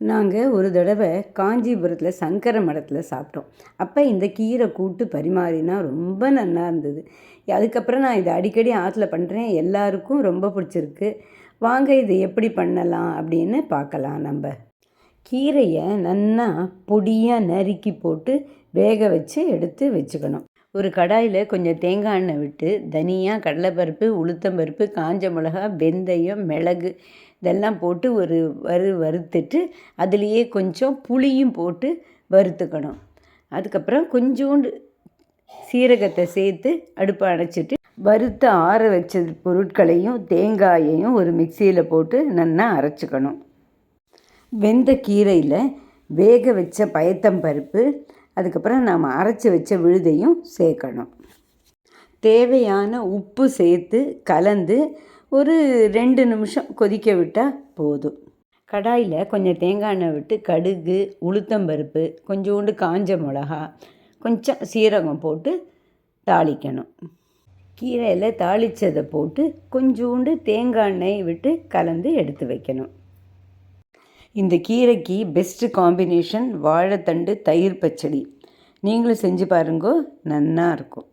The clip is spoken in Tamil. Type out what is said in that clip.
நாங்கள் ஒரு தடவை காஞ்சிபுரத்தில் சங்கர மடத்தில் சாப்பிட்டோம். அப்போ இந்த கீரை கூட்டு பரிமாறினா ரொம்ப நல்லா இருந்தது. அதுக்கப்புறம் நான் இதை அடிக்கடி ஆற்றுல பண்ணுறேன். எல்லாருக்கும் ரொம்ப பிடிச்சிருக்கு. வாங்க இதை எப்படி பண்ணலாம் அப்படின்னு பார்க்கலாம். நம்ம கீரையை நல்லா பொடியாக நறுக்கி போட்டு வேக வச்சு எடுத்து வச்சுக்கணும். ஒரு கடாயில் கொஞ்சம் தேங்காய் எண்ணெய் விட்டு தனியா, கடலைப்பருப்பு, உளுத்தம்பருப்பு, காஞ்ச மிளகா, வெந்தயம், மிளகு இதெல்லாம் போட்டு ஒரு வறுத்துட்டு அதுலேயே கொஞ்சம் புளியும் போட்டு வறுத்துக்கணும். அதுக்கப்புறம் கொஞ்சோண்டு சீரகத்தை சேர்த்து அடுப்பை அணைச்சிட்டு வறுத்து ஆற வச்ச பொருட்களையும் தேங்காயையும் ஒரு மிக்சியில் போட்டு நல்லா அரைச்சிக்கணும். வெந்த கீரையில் வேக வச்ச பயத்தம்பருப்பு, அதுக்கப்புறம் நாம் அரைச்சி வச்ச விழுதையும் சேர்க்கணும். தேவையான உப்பு சேர்த்து கலந்து ஒரு 2 நிமிஷம் கொதிக்க விட்டால் போதும். கடாயில் கொஞ்சம் தேங்காய் எண்ணெய் விட்டு கடுகு, உளுத்தம்பருப்பு, கொஞ்சோண்டு காஞ்ச மிளகா, கொஞ்சம் சீரகம் போட்டு தாளிக்கணும். கீரையில் தாளித்ததை போட்டு கொஞ்சோண்டு தேங்காய் எண்ணெய் விட்டு கலந்து எடுத்து வைக்கணும். இந்த கீரைக்கு பெஸ்ட்டு காம்பினேஷன் வாழைத்தண்டு தயிர் பச்சடி. நீங்களும் செஞ்சு பாருங்கோ, நல்லா இருக்கும்.